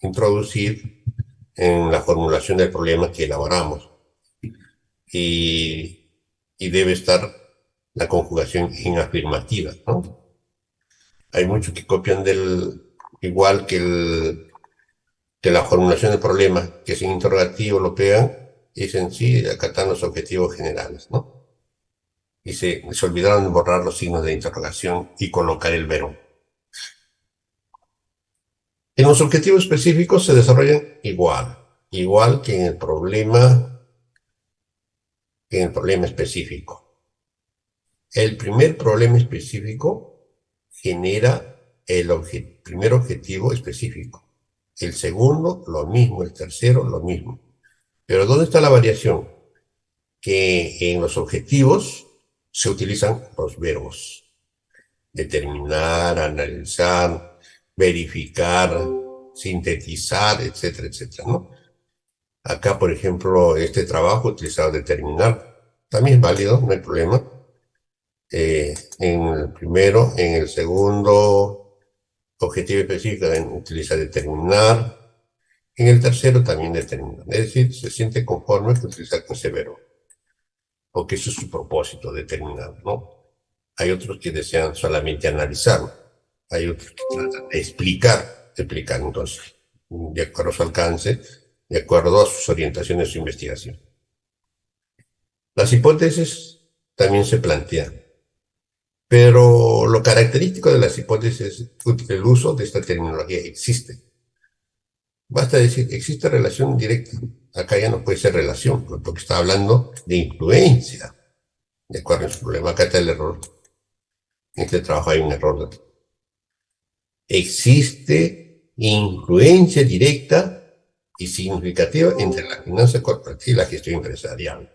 A: introducir en la formulación del problema que elaboramos y, y debe estar la conjugación en afirmativa, ¿no? Hay muchos que copian igual que la formulación del problema, que sin interrogativo lo pegan y dicen, sí, acá están los objetivos generales, ¿no? Y se olvidaron de borrar los signos de interrogación y colocar el verbo. En los objetivos específicos se desarrollan igual que en el problema específico. El primer problema específico genera primer objetivo específico. El segundo, lo mismo. El tercero, lo mismo. Pero ¿dónde está la variación? Que en los objetivos se utilizan los verbos. Determinar, analizar, verificar, sintetizar, etcétera, etcétera, ¿no? Acá, por ejemplo, este trabajo utilizado determinar también es válido, no hay problema. En el primero, en el segundo, objetivo específico, utiliza determinar. En el tercero también determinar. Es decir, se siente conforme que utiliza con ese verbo, porque eso es su propósito, determinar, ¿no? Hay otros que desean solamente analizar, hay otros que tratan de explicar entonces, de acuerdo a su alcance, de acuerdo a sus orientaciones de su investigación. Las hipótesis también se plantean, pero lo característico de las hipótesis es que el uso de esta terminología existe. Basta decir, existe relación directa. Acá ya no puede ser relación, porque está hablando de influencia. De acuerdo en su problema, acá está el error. En este trabajo hay un error. Existe influencia directa y significativa entre la finanza corporativa y la gestión empresarial.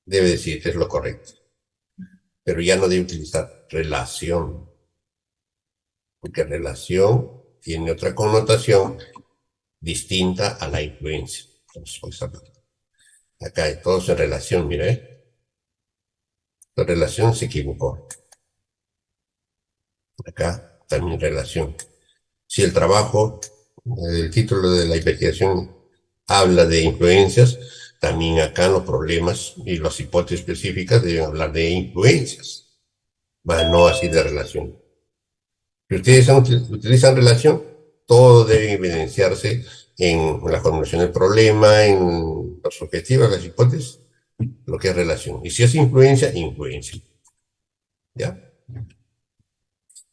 A: Debe decir, es lo correcto. Pero ya no debe utilizar relación, porque relación tiene otra connotación distinta a la influencia. Entonces, acá hay todos en relación, mira, la relación se equivocó. Acá también relación. Si el trabajo, el título de la investigación habla de influencias, también acá los problemas y las hipótesis específicas deben hablar de influencias, más no así de relación. Si ustedes utilizan relación, todo debe evidenciarse en la formulación del problema, en los objetivos, las hipótesis, lo que es relación. Y si es influencia, influencia. ¿Ya?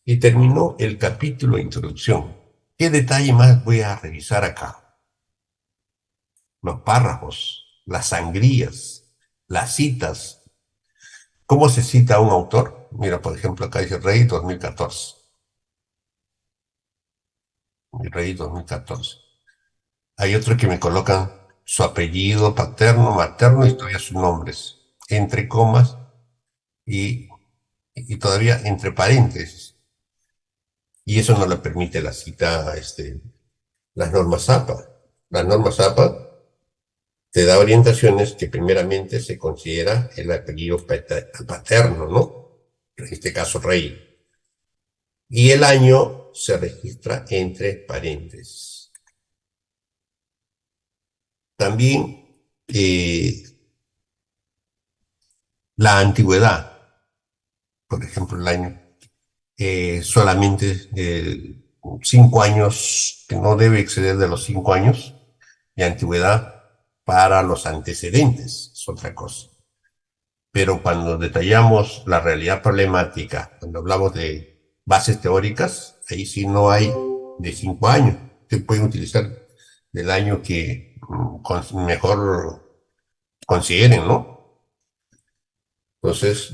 A: Y terminó el capítulo de introducción. ¿Qué detalle más voy a revisar acá? Los párrafos, las sangrías, las citas. ¿Cómo se cita a un autor? Mira, por ejemplo, acá dice Rey 2014. Rey 2014. Hay otros que me colocan su apellido paterno, materno y todavía sus nombres, entre comas y, y todavía entre paréntesis. Y eso no le permite la cita, las normas APA. Las normas APA te da orientaciones que primeramente se considera el apellido paterno, ¿no? En este caso, Rey. Y el año se registra entre paréntesis. También la antigüedad, por ejemplo, el año, solamente 5 años, que no debe exceder de los 5 años de antigüedad para los antecedentes, es otra cosa. Pero cuando detallamos la realidad problemática, cuando hablamos de bases teóricas, ahí sí no hay de 5 años. Se pueden utilizar del año que mejor consideren, ¿no? Entonces,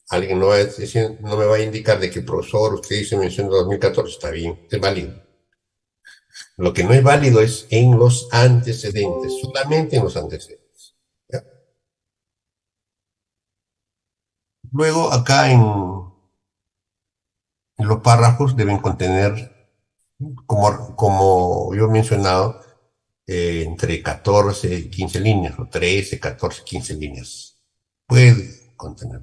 A: alguien no, no me va a indicar de que profesor, usted dice mención de 2014, está bien, es válido. Lo que no es válido es en los antecedentes, solamente en los antecedentes. ¿Ya? Luego, acá en los párrafos deben contener, como yo he mencionado, entre 14 y 15 líneas, o 13, 14, 15 líneas. Puede contener.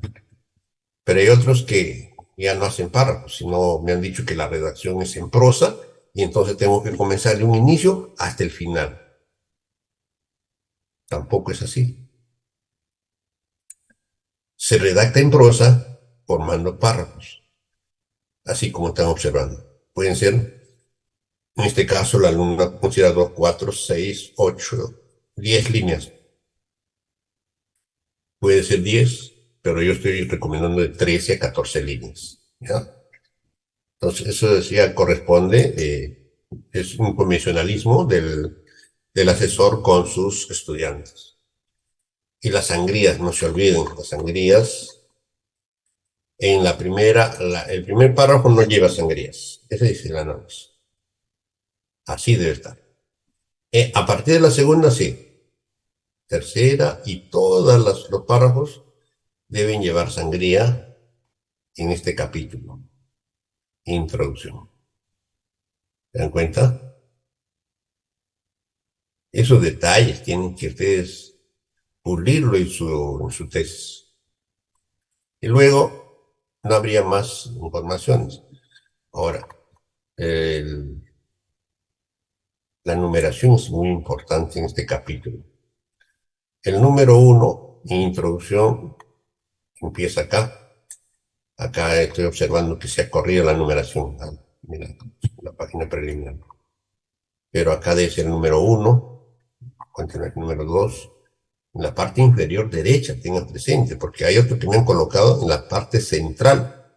A: Pero hay otros que ya no hacen párrafos, sino me han dicho que la redacción es en prosa y entonces tengo que comenzar de un inicio hasta el final. Tampoco es así. Se redacta en prosa formando párrafos, así como están observando. Pueden ser, en este caso, la alumna ha considerado 4, 6, 8, 10 líneas. Puede ser 10, pero yo estoy recomendando de 13 a 14 líneas. ¿Ya? Entonces, eso decía, corresponde, es un convencionalismo del asesor con sus estudiantes. Y las sangrías, no se olviden, las sangrías, en la primera, el primer párrafo no lleva sangrías. Ese dice la norma. Así debe estar. A partir de la segunda, sí. Tercera y todos los párrafos deben llevar sangría en este capítulo. Introducción. ¿Se dan cuenta? Esos detalles tienen que ustedes pulirlo en su tesis. Y luego no habría más informaciones. Ahora, el- la numeración es muy importante en este capítulo. El número 1, introducción, empieza acá. Acá estoy observando que se ha corrido la numeración. Mira, la página preliminar. Pero acá debe ser el número 1, continúa el número 2. En la parte inferior derecha tengan presente, porque hay otro que me han colocado en la parte central,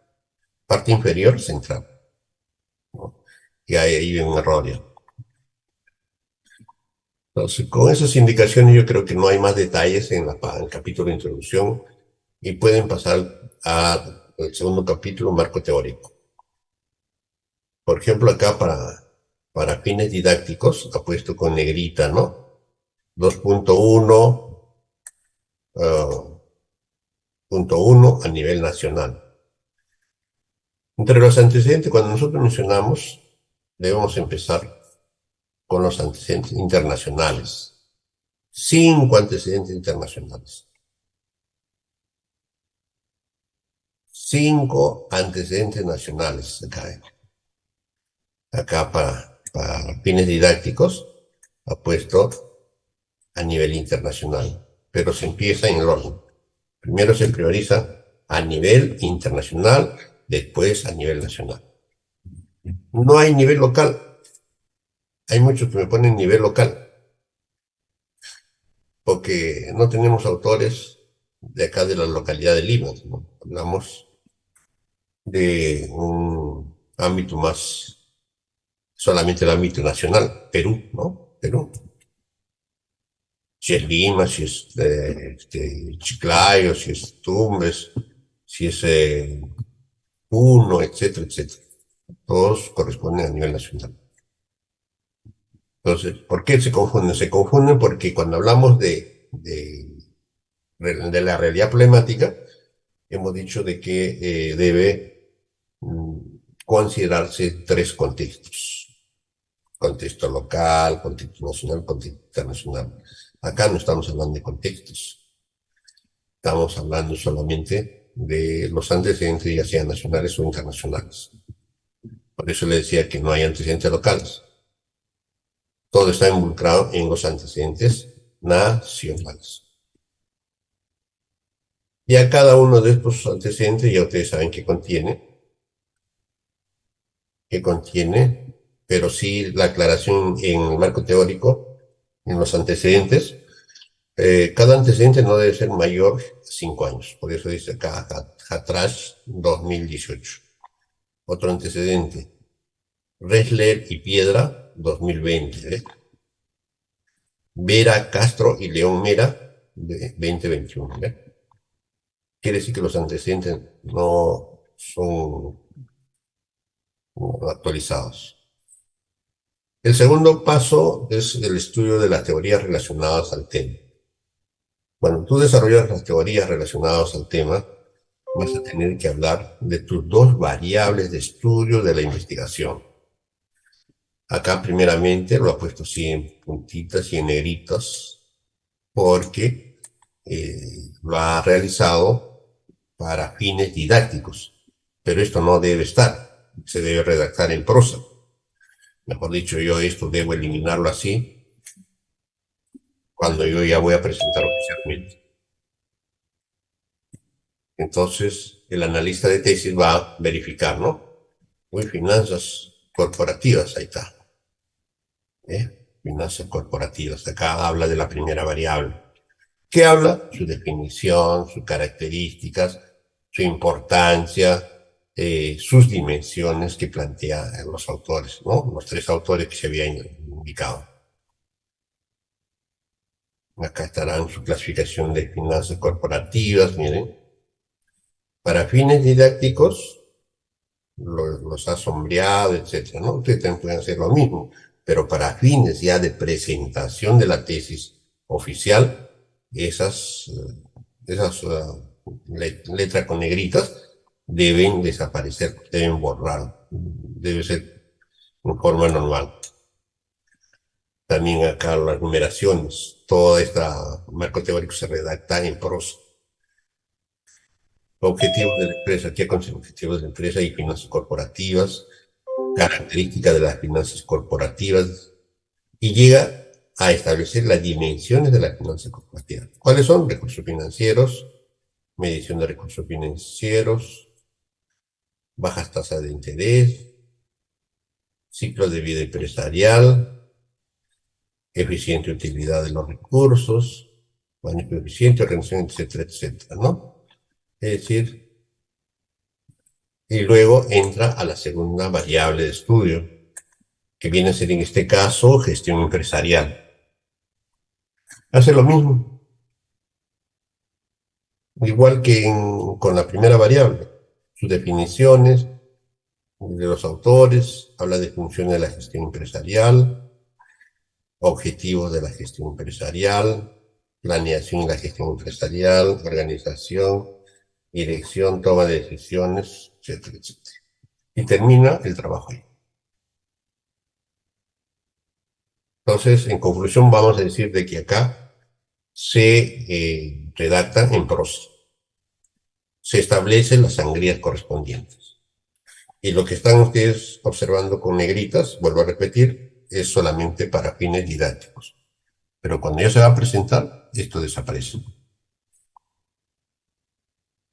A: parte inferior central, ¿no? Y ahí hay un error ya. Entonces, con esas indicaciones yo creo que no hay más detalles en el capítulo de introducción y pueden pasar al segundo capítulo, marco teórico. Por ejemplo, acá para fines didácticos, ha puesto con negrita, ¿no? 2.1, punto 1 a nivel nacional. Entre los antecedentes, cuando nosotros mencionamos, debemos empezar con los antecedentes internacionales. 5 antecedentes internacionales. 5 antecedentes nacionales acá para fines didácticos, ha puesto a nivel internacional, pero se empieza en el orden. Primero se prioriza a nivel internacional, después a nivel nacional. No hay nivel local. Hay muchos que me ponen nivel local, porque no tenemos autores de acá de la localidad de Lima, ¿no? Hablamos de un ámbito más, solamente el ámbito nacional, Perú, ¿no? Perú. Si es Lima, si es Chiclayo, si es Tumbes, si es Puno, etcétera, etcétera. Todos corresponden a nivel nacional. Entonces, ¿por qué se confunden? Se confunden porque cuando hablamos de la realidad problemática, hemos dicho de que debe mm, considerarse 3 contextos. Contexto local, contexto nacional, contexto internacional. Acá no estamos hablando de contextos. Estamos hablando solamente de los antecedentes, ya sean nacionales o internacionales. Por eso le decía que no hay antecedentes locales. Todo está involucrado en los antecedentes nacionales. Y a cada uno de estos antecedentes ya ustedes saben qué contiene, pero sí la aclaración en el marco teórico, en los antecedentes, cada antecedente no debe ser mayor a 5 años. Por eso dice acá, Hatrash 2018. Otro antecedente, Ressler y Piedra 2020. Vera Castro y León Mera de 2021. Quiere decir que los antecedentes no son actualizados. El segundo paso es el estudio de las teorías relacionadas al tema. Cuando tú desarrollas las teorías relacionadas al tema, vas a tener que hablar de tus 2 variables de estudio de la investigación. Acá primeramente lo ha puesto así en puntitas y en negritas, porque lo ha realizado para fines didácticos. Pero esto no debe estar, se debe redactar en prosa. Mejor dicho, yo esto debo eliminarlo así cuando yo ya voy a presentar oficialmente. Entonces, el analista de tesis va a verificar, ¿no? Uy, finanzas corporativas, ahí está. Finanzas corporativas, acá habla de la primera variable. ¿Qué habla? Su definición, sus características, su importancia, sus dimensiones que plantean los autores, ¿no? Los 3 autores que se habían indicado. Acá estarán su clasificación de finanzas corporativas, miren. Para fines didácticos, los ha sombreado, etcétera, ¿no? Ustedes también pueden hacer lo mismo, pero para fines ya de presentación de la tesis oficial, esas letras con negritas deben desaparecer, deben borrar, debe ser en forma normal. También acá las numeraciones. Todo este marco teórico se redacta en prosa. Objetivos de la empresa. ¿Qué conocen objetivos de la empresa y finanzas corporativas? Características de las finanzas corporativas. Y llega a establecer las dimensiones de las finanzas corporativas. ¿Cuáles son? Recursos financieros, medición de recursos financieros, bajas tasas de interés, ciclo de vida empresarial, eficiente utilidad de los recursos, manejo eficiente, organización, etcétera, etcétera, ¿no? Es decir, y luego entra a la segunda variable de estudio, que viene a ser en este caso gestión empresarial. Hace lo mismo, igual que con la primera variable, sus definiciones de los autores, habla de funciones de la gestión empresarial, objetivos de la gestión empresarial, planeación y la gestión empresarial, organización, dirección, toma de decisiones, etcétera, etcétera. Y termina el trabajo ahí. Entonces, en conclusión, vamos a decir de que acá se redacta en prosa. Se establecen las sangrías correspondientes. Y lo que están ustedes observando con negritas, vuelvo a repetir, es solamente para fines didácticos. Pero cuando ya se va a presentar, esto desaparece.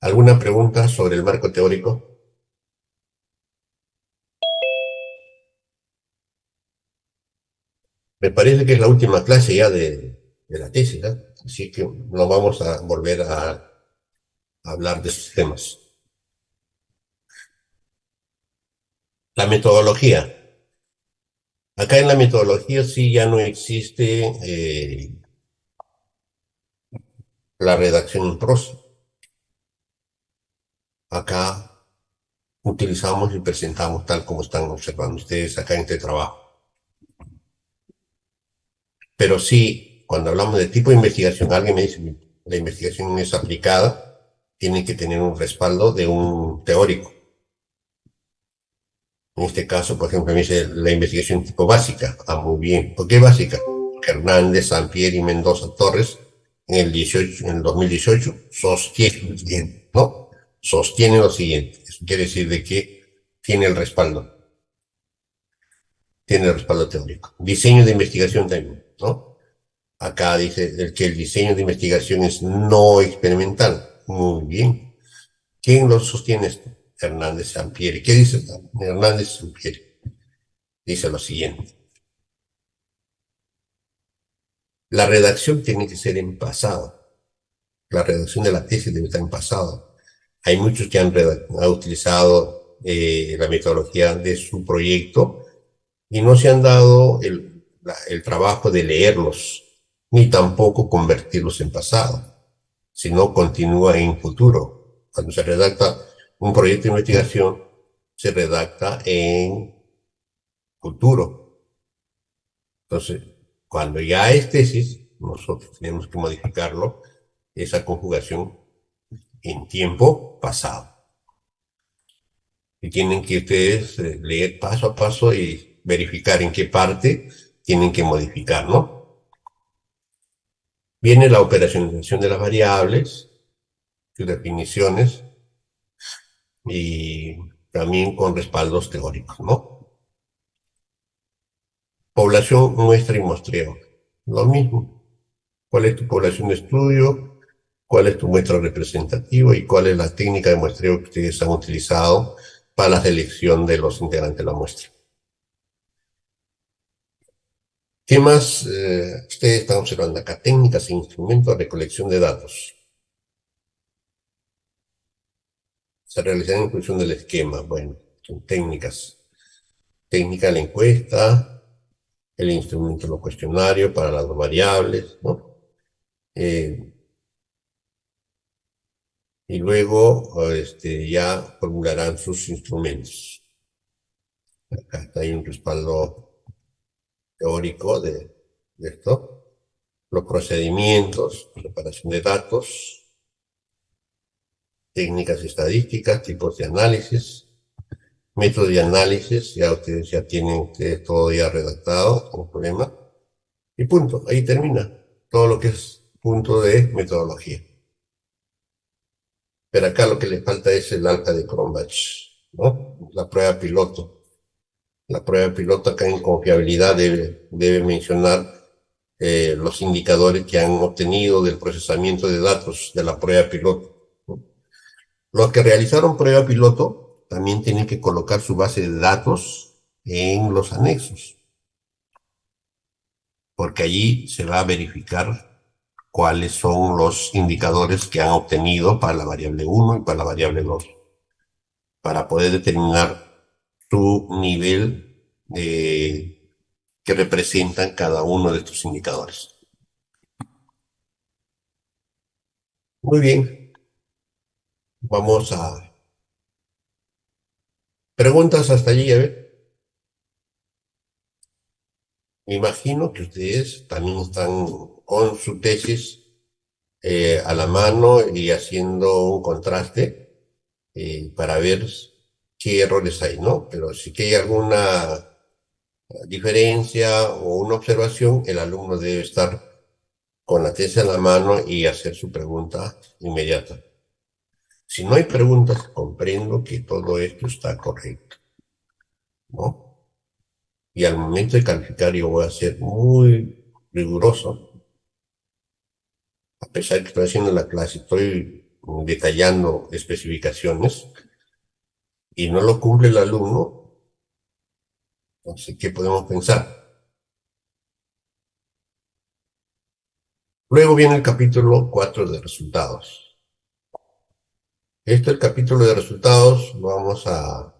A: ¿Alguna pregunta sobre el marco teórico? Me parece que es la última clase ya de la tesis, ¿no? Así que no vamos a volver a hablar de estos temas. La metodología. Acá en la metodología sí ya no existe la redacción en prosa. Acá utilizamos y presentamos tal como están observando ustedes acá en este trabajo. Pero sí, cuando hablamos de tipo de investigación, alguien me dice, la investigación es aplicada, tiene que tener un respaldo de un teórico. En este caso, por ejemplo, me dice la investigación tipo básica. Ah, muy bien. ¿Por qué básica? Hernández, Sampieri y Mendoza Torres en el 2018 sostienen lo siguiente, ¿no? Sostienen lo siguiente. Eso quiere decir de que tiene el respaldo. Tiene el respaldo teórico. Diseño de investigación también, ¿no? Acá dice que el diseño de investigación es no experimental. Muy bien. ¿Quién lo sostiene esto? Hernández Sampieri. ¿Qué dice Hernández Sampieri? Dice lo siguiente. La redacción tiene que ser en pasado. La redacción de la tesis debe estar en pasado. Hay muchos que han utilizado la metodología de su proyecto y no se han dado el trabajo de leerlos, ni tampoco convertirlos en pasado, sino continúa en futuro. Cuando se redacta un proyecto de investigación, se redacta en futuro. Entonces, cuando ya es tesis, nosotros tenemos que modificarlo, esa conjugación en tiempo pasado. Y tienen que ustedes leer paso a paso y verificar en qué parte tienen que modificar, ¿no? Viene la operacionalización de las variables, sus definiciones y también con respaldos teóricos, ¿no? Población, muestra y muestreo. Lo mismo. ¿Cuál es tu población de estudio? ¿Cuál es tu muestra representativa? ¿Y cuál es la técnica de muestreo que ustedes han utilizado para la selección de los integrantes de la muestra? ¿Qué más ustedes están observando acá? Técnicas e instrumentos de recolección de datos. Se realizan en función del esquema. Bueno, son técnicas. Técnica de la encuesta, el instrumento de los cuestionarios para las dos variables, ¿no? Y luego ya formularán sus instrumentos. Acá hay un respaldo teórico de esto. Los procedimientos, preparación de datos, técnicas estadísticas, tipos de análisis, métodos de análisis, ya ustedes ya tienen todo ya redactado, como problema. Y punto, ahí termina todo lo que es punto de metodología. Pero acá lo que le falta es el alfa de Cronbach, ¿no? La prueba piloto. La prueba piloto acá en confiabilidad debe mencionar los indicadores que han obtenido del procesamiento de datos de la prueba piloto, ¿no? Los que realizaron prueba piloto también tienen que colocar su base de datos en los anexos, porque allí se va a verificar cuáles son los indicadores que han obtenido para la variable uno y para la variable 2, para poder determinar su nivel que representan cada uno de estos indicadores. Muy bien, vamos a preguntas hasta allí, a ver. Me imagino que ustedes también están con su tesis a la mano y haciendo un contraste para ver qué errores hay, ¿no? Pero si que hay alguna diferencia o una observación, el alumno debe estar con la tesis a la mano y hacer su pregunta inmediata. Si no hay preguntas, comprendo que todo esto está correcto, ¿no? Y al momento de calificar yo voy a ser muy riguroso. A pesar de que estoy haciendo la clase, estoy detallando especificaciones y no lo cumple el alumno, entonces, ¿qué podemos pensar? Luego viene el capítulo 4 de resultados. El capítulo de resultados lo vamos a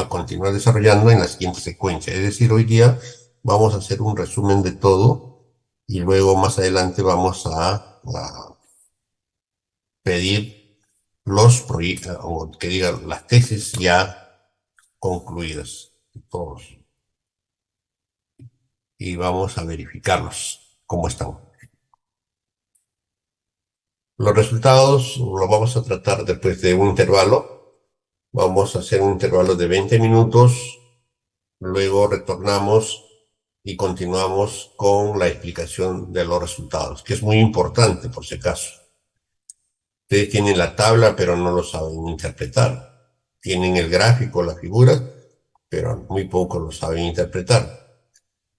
A: continuar desarrollando en la siguiente secuencia. Es decir, hoy día vamos a hacer un resumen de todo y luego más adelante vamos a pedir los proyectos, o que digan las tesis ya concluidas, todos, y vamos a verificarlos cómo están. Los resultados los vamos a tratar después de un intervalo. Vamos a hacer un intervalo de 20 minutos, luego retornamos y continuamos con la explicación de los resultados, que es muy importante por si acaso. Ustedes tienen la tabla, pero no lo saben interpretar. Tienen el gráfico, la figura, pero muy poco lo saben interpretar.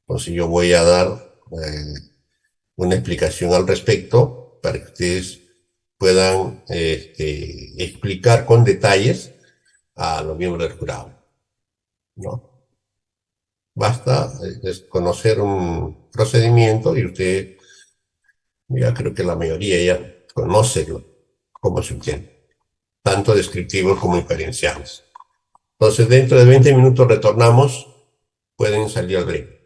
A: Entonces yo voy a dar una explicación al respecto para que ustedes puedan explicar con detalles a los miembros del jurado, ¿no? Basta conocer un procedimiento y usted, ya creo que la mayoría ya conoce cómo se obtiene, tanto descriptivos como inferenciales. Entonces, dentro de 20 minutos retornamos, pueden salir al break.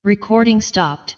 D: Recording stopped.